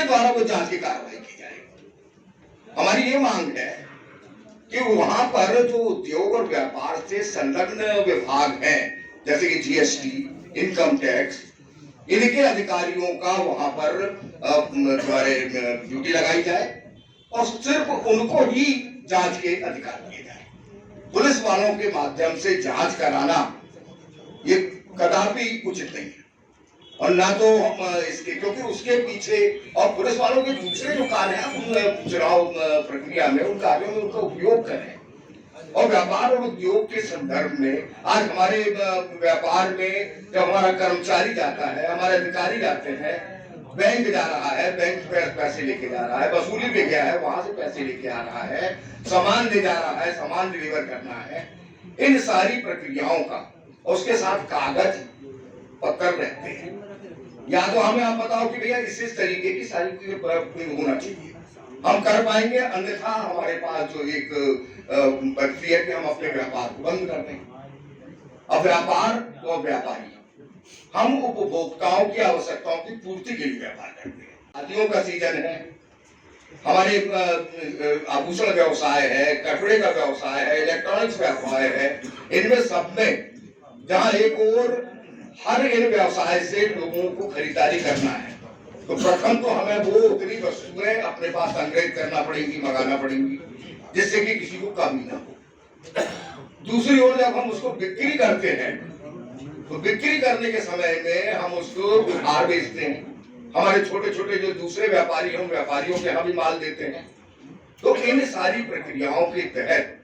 द्वारा वो जांच की कार्रवाई की जाएगी। हमारी ये मांग है कि वहां पर जो उद्योग और व्यापार से संलग्न विभाग हैं, जैसे कि जीएसटी, इनकम टैक्स, इनके अधिकारियों का वहां पर ड्यूटी लगाई जाए और सिर्फ उनको ही जांच के अधिकार दिए जाए। पुलिस वालों के माध्यम से जांच कराना ये कदापि उचित नहीं है, और ना तो हम इसके, क्योंकि उसके पीछे और पुलिस वालों के दूसरे जो कार्य हैं चुनाव प्रक्रिया में उन कार्यों में उनका उपयोग करें। और व्यापार और उद्योग के संदर्भ में आज हमारे व्यापार में जब हमारा कर्मचारी जाता है, हमारे अधिकारी जाते हैं, बैंक जा रहा है, बैंक पैसे लेके जा रहा है, वसूली पे गया है, वहां से पैसे लेके आ रहा है, सामान ले जा रहा है, सामान डिलीवर करना है, इन सारी प्रक्रियाओं का उसके साथ कागज पत्र रहते हैं। या तो हमें आप बताओ कि भैया इस तरीके की सारी चीजें होना चाहिए, हम कर पाएंगे, अन्यथा हमारे पास जो एक प्रक्रिया है कि हम अपने व्यापार को बंद कर दें। अब व्यापार और व्यापारी हम उपभोक्ताओं की आवश्यकताओं की पूर्ति के लिए व्यापार करते हैं। शादियों का सीजन है, हमारे आभूषण व्यवसाय है, कपड़े का व्यवसाय है, इलेक्ट्रॉनिक्स व्यवसाय है, इनमें सब में जहां एक और हर इन व्यवसाय से लोगों को खरीदारी करना है, तो प्रथम तो हमें वो उतनी वस्तुएं अपने पास संग्रहित करना पड़ेंगी, मंगाना पड़ेंगी, जिससे कि किसी को कमी ना हो। दूसरी ओर जब हम उसको बिक्री करते हैं तो बिक्री करने के समय में हम उसको उधार बेचते हैं, हमारे छोटे छोटे जो दूसरे व्यापारी हैं व्यापारियों के यहाँ भी माल देते हैं। तो इन सारी प्रक्रियाओं के तहत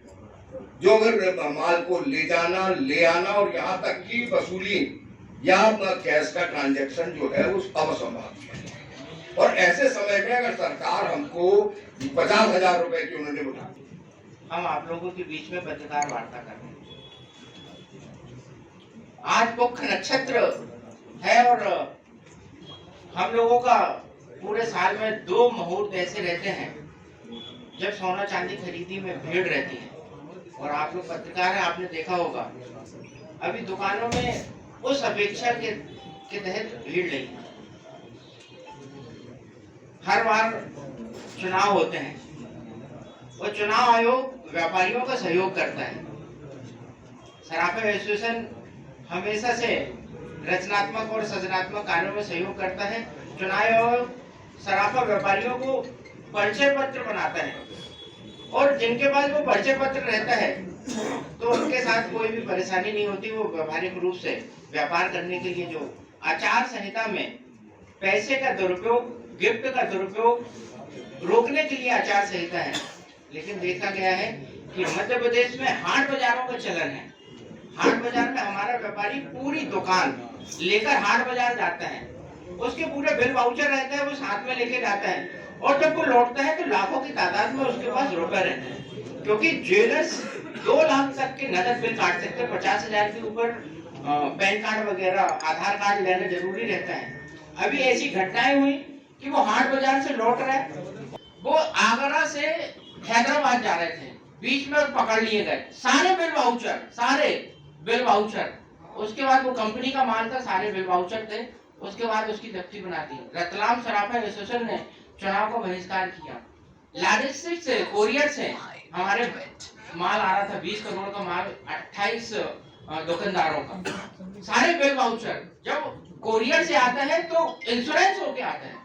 जो अगर माल को ले जाना, ले आना और यहाँ तक की वसूली या कैश का ट्रांजैक्शन जो है वो असंभव है। और ऐसे समय में अगर सरकार हमको 50,000 रुपए की उन्होंने बोला, हम आप लोगों के बीच में पत्रकार वार्ता कर रहे हैं। आज मुख्य नक्षत्र है और हम लोगों का पूरे साल में 2 मुहूर्त ऐसे रहते हैं जब सोना चांदी खरीदी में भीड़ रहती है। और आप लोग पत्रकार हैं, आपने देखा होगा अभी दुकानों में उस अपेक्षा के तहत भीड़ नहीं है। हर बार चुनाव होते हैं और चुनाव आयोग व्यापारियों का सहयोग करता है। सराफा एसोसिएशन हमेशा से रचनात्मक और सृजनात्मक कार्यों में सहयोग करता है। चुनाव आयोग सराफा व्यापारियों को परिचय पत्र बनाता है और जिनके पास वो परिचय पत्र रहता है तो उनके साथ कोई भी परेशानी नहीं होती। वो व्यावहारिक रूप से व्यापार करने के लिए जो आचार संहिता में पैसे का दुरुपयोग, गिफ्ट का दुरुपयोग रोकने के लिए आचार संहिता है, लेकिन देखा गया है कि मध्य प्रदेश में हाट बाजारों का चलन है। हाट बाजार में हमारा व्यापारी पूरी दुकान लेकर हाट बाजार जाता है, उसके पूरे बिल वाउचर रहता है, वो साथ में लेके जाता है और जब वो लौटता है तो लाखों की तादाद में उसके पास रुपए रहते हैं, क्योंकि ज्वेलर्स 2 लाख तक के नगद बिल काट सकते हैं। 50,000 के ऊपर पैन कार्ड वगैरह, आधार कार्ड लेना जरूरी रहता है। अभी ऐसी घटनाएं हुई कि वो हाट बाजार से लौट रहे, वो आगरा से हैदराबाद जा रहे थे, बीच में पकड़ लिए गए, सारे बिल वाउचर। उसके बाद वो कंपनी का माल था, सारे बिल वाउचर थे, उसके बाद उसकी जब्ती बना दी। रतलाम सराफा एसोसिएशन ने चुनाव को बहिष्कार किया। लॉजिस्टिक से, कोरियर से हमारे माल आ रहा था, 20 करोड़ का माल 28 दुकानदारों का, सारे बिल वाउचर। जब कोरियर से आता है तो इंश्योरेंस होके आता है,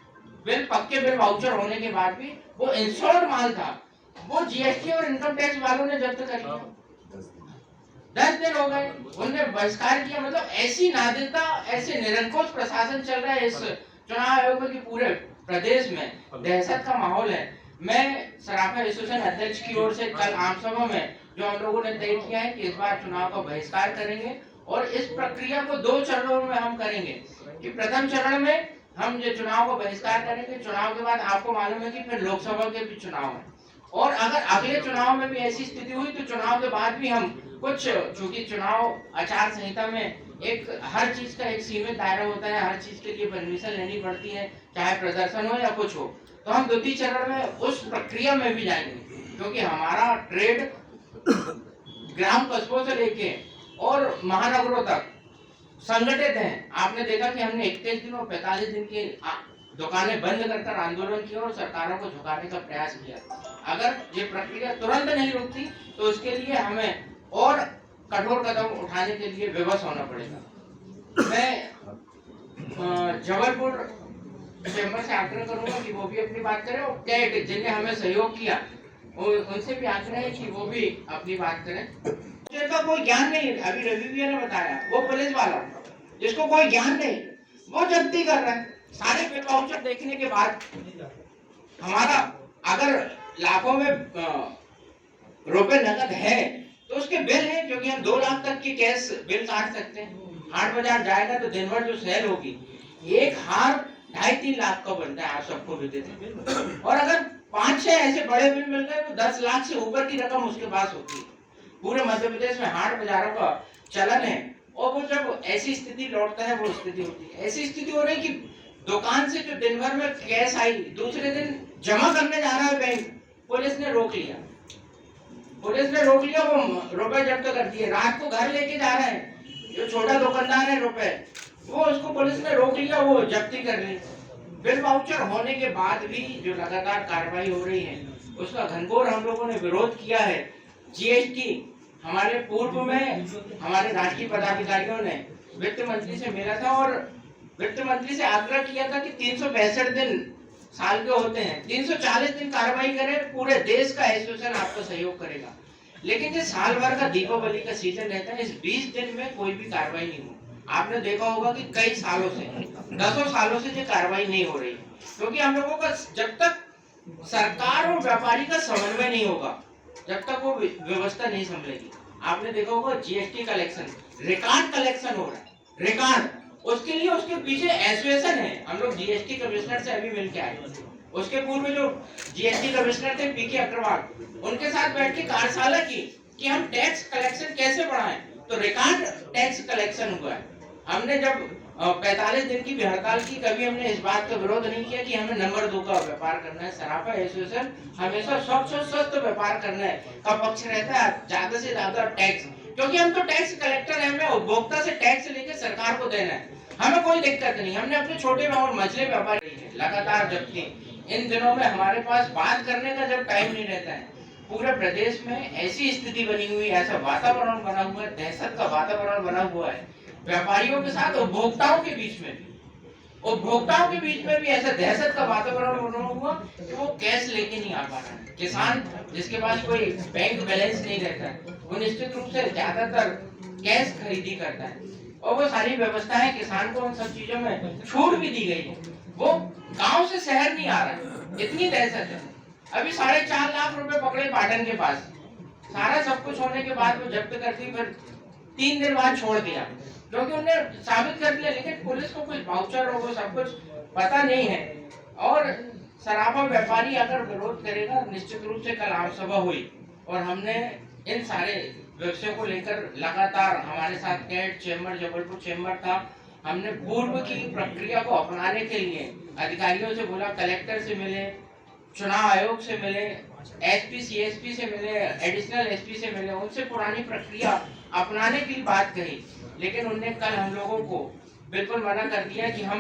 बिल पक्के बिल वाउचर होने के बाद भी वो इंश्योर्ड माल था, वो जीएसटी और इनकम टैक्स वालों ने जब्त कर लिया। 10 दिन हो गए, उन्होंने बहिष्कार किया। मतलब ऐसी नादिरता, ऐसे निरंकुश प्रशासन चल रहा है इस चुनाव आयोग के पूरे प्रदेश में। दहशत का माहौल है। मैं सराफा एसोसिएशन अध्यक्ष की ओर से कल आम सभा में जो हम लोगों ने तय किया है कि इस बार चुनाव का बहिष्कार करेंगे और इस प्रक्रिया को 2 चरणों में हम करेंगे। कि प्रथम चरण में हम जो चुनाव को बहिष्कार करेंगे, चुनाव के बाद आपको मालूम है कि फिर लोकसभा के भी चुनाव है, और अगर अगले चुनाव में भी ऐसी स्थिति हुई तो चुनाव के बाद भी हम कुछ, चूंकि चुनाव आचार संहिता में एक हर चीज का एक सीमित दायरा होता है, हर चीज के लिए परमिशन लेनी पड़ती है, चाहे प्रदर्शन हो या कुछ हो, तो हम 2 चरण में उस प्रक्रिया में भी जाएंगे। क्योंकि हमारा ट्रेड ग्राम कस्बों से लेके और महानगरों तक संगठित है। आपने देखा कि हमने 21 दिन और 45 दिन की दुकानें बंद कर आंदोलन किया और सरकारों को झुकाने का प्रयास किया। अगर ये प्रक्रिया तुरंत नहीं रुकती तो उसके लिए हमें और कठोर कदम उठाने के लिए विवश होना पड़ेगा। मैं जबलपुर चैम्बर से आग्रह करूंगा कि वो भी अपनी बात करें और कैट जिन्हें हमें सहयोग किया उनसे भी आग्रह है कि वो भी अपनी बात करें। जिनका कोई ज्ञान नहीं, अभी रवि भैया ने बताया, वो पुलिस वाला जिसको कोई ज्ञान नहीं वो जब्ती कर रहा है। सारे बिल वाउचर देखने के बाद हमारा अगर लाखों में रुपए नकद है तो उसके बिल है, क्योंकि हम 2 लाख तक की कैश बिल काट सकते हैं। हाट बाजार जाएगा तो दिन भर जो सेल होगी, एक हार 2.5-3 लाख का बनता है, आप सबको भी देते हैं। और अगर 5-6 ऐसे बड़े बिल मिल गए तो 10 लाख से ऊपर की रकम उसके पास होती है। पूरे मध्य प्रदेश में हाट बाजारों का चलन है और वो जब ऐसी स्थिति लौटता है वो स्थिति होती है। ऐसी स्थिति हो रही कि दुकान से जो दिन भर में कैश आई दूसरे दिन जमा करने जा रहा है बैंक, पुलिस ने रोक लिया। वो रुपए जब्त कर दिए। रात को घर लेके जा रहे हैं, जो छोटा दुकानदार है रुपए, वो उसको पुलिस ने रोक लिया, वो जब्ती कर ली। बिल वाउचर होने के बाद भी जो लगातार कार्रवाई हो रही है उसका घनघोर हम लोगों ने विरोध किया है। जीएसटी हमारे पूर्व में हमारे राष्ट्रीय पदाधिकारियों ने वित्त मंत्री से मिला था और वित्त मंत्री से आग्रह किया था कि 365 दिन साल के होते हैं, 340 दिन कार्रवाई करें, पूरे देश का एसोसिएशन आपको सहयोग करेगा। लेकिन जो साल भर का दीपावली का सीजन रहता है, इस 20 दिन में कोई भी कार्रवाई नहीं हो। आपने देखा होगा कि कई सालों से, 10 सालों से ये कार्रवाई नहीं हो रही, क्योंकि हम लोगों का जब तक सरकार और व्यापारी का समन्वय नहीं होगा, जब तक वो व्यवस्था नहीं संभलेगी। आपने देखा होगा जीएसटी कलेक्शन, रिकॉर्ड कलेक्शन हो रहा है, रिकॉर्ड। उसके लिए उसके पीछे एसोसिएशन है। हम लोग जीएसटी कमिश्नर से अभी मिलके आए, उसके पूर्व जो जीएसटी कमिश्नर थे पीके अग्रवाल, उनके साथ बैठ के कार्यशाला की कि हम टैक्स कलेक्शन कैसे बढ़ाएं, तो रिकॉर्ड टैक्स कलेक्शन हुआ है। हमने जब 45 दिन की भी हड़ताल की, कभी हमने इस बात का विरोध नहीं किया कि हमें नंबर 2 का व्यापार करना है। सराफा एसोसिएशन हमेशा स्वच्छ और स्वस्थ व्यापार करने का पक्ष रहता है, ज्यादा से ज्यादा टैक्स, क्योंकि हम तो टैक्स कलेक्टर हैं, हमें उपभोक्ता से टैक्स लेके सरकार को देना है, हमें कोई दिक्कत नहीं। हमने अपने छोटे और मझले व्यापारी लगातार जब्ती। इन दिनों में हमारे पास बात करने का जब टाइम नहीं रहता है, पूरे प्रदेश में ऐसी स्थिति बनी हुई, ऐसा वातावरण बना हुआ है, दहशत का वातावरण बना हुआ है व्यापारियों के साथ, उपभोक्ताओं के बीच में भी ऐसा दहशत का वातावरण बना हुआ कि वो कैश लेके नहीं आ पा रहा है। किसान जिसके पास कोई बैंक बैलेंस नहीं रहता है, वो निश्चित रूप से ज्यादातर कैश खरीदी करता है, और वो सारी व्यवस्थाएं किसान को उन सब चीजों में छूट भी दी गई है। वो गांव से शहर नहीं आ रहा है, इतनी दहशत है। अभी 4.5 लाख रुपए पकड़े पाटन के पास, सारा सब कुछ होने के बाद वो जब्त कर दी, फिर 3 दिन बाद छोड़ दिया, क्योंकि उन्होंने साबित कर दिया। लेकिन पुलिस को कुछ वाउचर और वो सब कुछ पता नहीं है। और सराफा व्यापारी अगर विरोध करेगा, निश्चित रूप से कल आम सभा हुई और हमने इन सारे विषयों को लेकर लगातार, हमारे साथ कैट चैम्बर, जबलपुर चैम्बर था, हमने पूर्व की प्रक्रिया को अपनाने के लिए अधिकारियों से बोला, कलेक्टर से मिले, चुनाव आयोग से मिले, एसपी सीएसपी से मिले, एडिशनल एसपी से मिले, उनसे पुरानी प्रक्रिया अपनाने की बात कही। लेकिन उनने कल हम लोगों को बिल्कुल मना कर दिया कि हम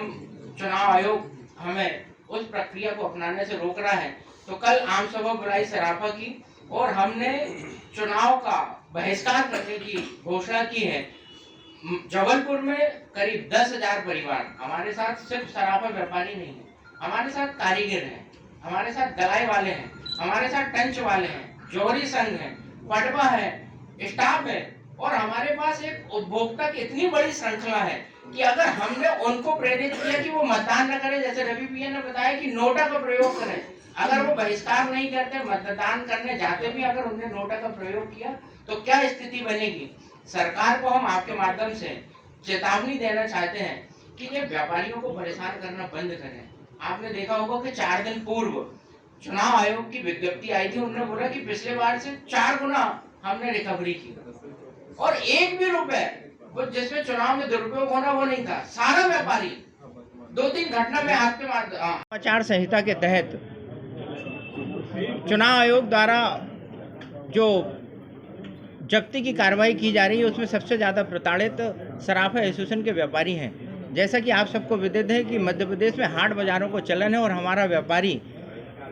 चुनाव आयोग हमें उस प्रक्रिया को अपनाने से रोक रहा है। तो कल आम सभा बुलाई सराफा की और हमने चुनाव का बहिष्कार करने की घोषणा की है। जबलपुर में करीब 10,000 परिवार, हमारे साथ सिर्फ सराफा व्यापारी नहीं है, हमारे साथ कारीगर हैं, हमारे साथ दलाई वाले हैं, हमारे साथ टंच वाले हैं, जोहरी संघ है, पटवा है, स्टाफ है, और हमारे पास एक उपभोक्ता की इतनी बड़ी श्रृंखला है कि अगर हमने उनको प्रेरित किया कि वो मतदान न करें, जैसे रवि भैया ने बताया कि नोटा का प्रयोग करें, अगर वो बहिष्कार नहीं करते, मतदान करने जाते भी अगर उन्होंने नोटा का प्रयोग किया तो क्या स्थिति बनेगी। सरकार को हम आपके माध्यम से चेतावनी देना चाहते हैं कि ये व्यापारियों को परेशान करना बंद करें। आपने देखा होगा कि 4 दिन पूर्व चुनाव आयोग की विज्ञप्ति आई थी, उन्होंने बोला कि पिछले बार से 4 गुना हमने रिकवरी की, और 1 भी रुपए वो जिसमें चुनाव में दुरुपयोग होना वो नहीं था। सारा व्यापारी 2-3 घटना में आपके आचार संहिता के तहत चुनाव आयोग द्वारा जो जब्ती की कार्रवाई की जा रही है, उसमें सबसे ज़्यादा प्रताड़ित सराफा एसोसिएशन के व्यापारी हैं। जैसा कि आप सबको विदित है कि मध्य प्रदेश में हाट बाज़ारों को चलन है और हमारा व्यापारी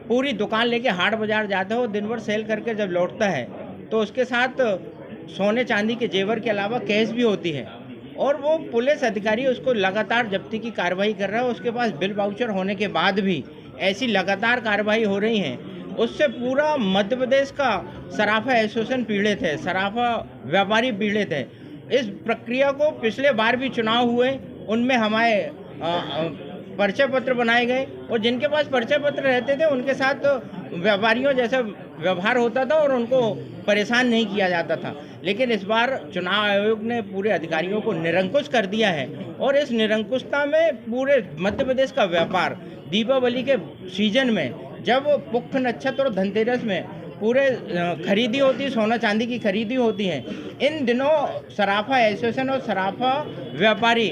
पूरी दुकान लेके हाट बाज़ार जाता है और दिन भर सेल करके जब लौटता है तो उसके साथ सोने चांदी के जेवर के अलावा कैश भी होती है और वो पुलिस अधिकारी उसको लगातार जब्ती की कार्रवाई कर रहा है। उसके पास बिल वाउचर होने के बाद भी ऐसी लगातार कार्रवाई हो रही हैं, उससे पूरा मध्य प्रदेश का सराफा एसोसिएशन पीड़ित है, सराफा व्यापारी पीड़ित है। इस प्रक्रिया को पिछले बार भी चुनाव हुए, उनमें हमारे परिचय पत्र बनाए गए और जिनके पास परिचय पत्र रहते थे उनके साथ तो व्यापारियों जैसा व्यवहार होता था और उनको परेशान नहीं किया जाता था। लेकिन इस बार चुनाव आयोग ने पूरे अधिकारियों को निरंकुश कर दिया है और इस निरंकुशता में पूरे मध्य प्रदेश का व्यापार दीपावली के सीजन में, जब पुख्त नक्षत्र और धनतेरस में पूरे खरीदी होती है, सोना चांदी की खरीदी होती है, इन दिनों सराफा एसोसिएशन और सराफा व्यापारी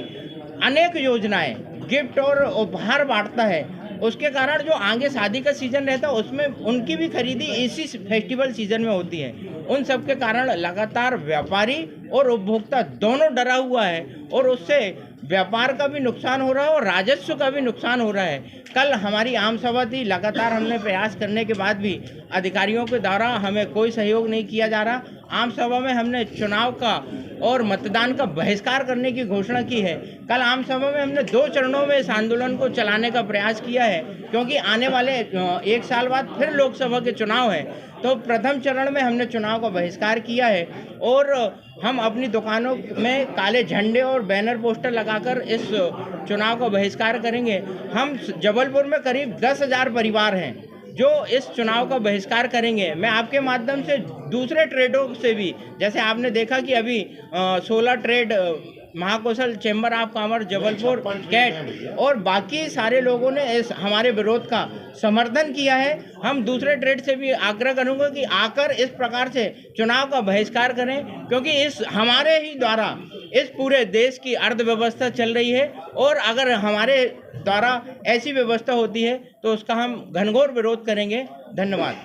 अनेक योजनाएं, गिफ्ट और उपहार बांटता है। उसके कारण जो आगे शादी का सीजन रहता है उसमें उनकी भी खरीदी इसी फेस्टिवल सीजन में होती है। उन सब के कारण लगातार व्यापारी और उपभोक्ता दोनों डरा हुआ है और उससे व्यापार का भी नुकसान हो रहा है और राजस्व का भी नुकसान हो रहा है। कल हमारी आम सभा थी, लगातार हमने प्रयास करने के बाद भी अधिकारियों के द्वारा हमें कोई सहयोग नहीं किया जा रहा। आम सभा में हमने चुनाव का और मतदान का बहिष्कार करने की घोषणा की है। कल आम सभा में हमने 2 चरणों में इस आंदोलन को चलाने का प्रयास किया है, क्योंकि आने वाले 1 साल बाद फिर लोकसभा के चुनाव हैं। तो प्रथम चरण में हमने चुनाव का बहिष्कार किया है और हम अपनी दुकानों में काले झंडे और बैनर पोस्टर लगाकर इस चुनाव का बहिष्कार करेंगे। हम जबलपुर में करीब 10,000 परिवार हैं जो इस चुनाव का बहिष्कार करेंगे। मैं आपके माध्यम से दूसरे ट्रेडों से भी, जैसे आपने देखा कि अभी 16 trade Mahakaushal chamber of commerce Jabalpur CAIT और बाकी सारे लोगों ने इस हमारे विरोध का समर्थन किया है। हम दूसरे ट्रेड से भी आग्रह करूंगा कि आकर इस प्रकार से चुनाव का बहिष्कार करें, क्योंकि इस हमारे ही द्वारा इस पूरे देश की अर्थव्यवस्था चल रही है और अगर हमारे द्वारा ऐसी व्यवस्था होती है तो उसका हम घनघोर विरोध करेंगे। धन्यवाद।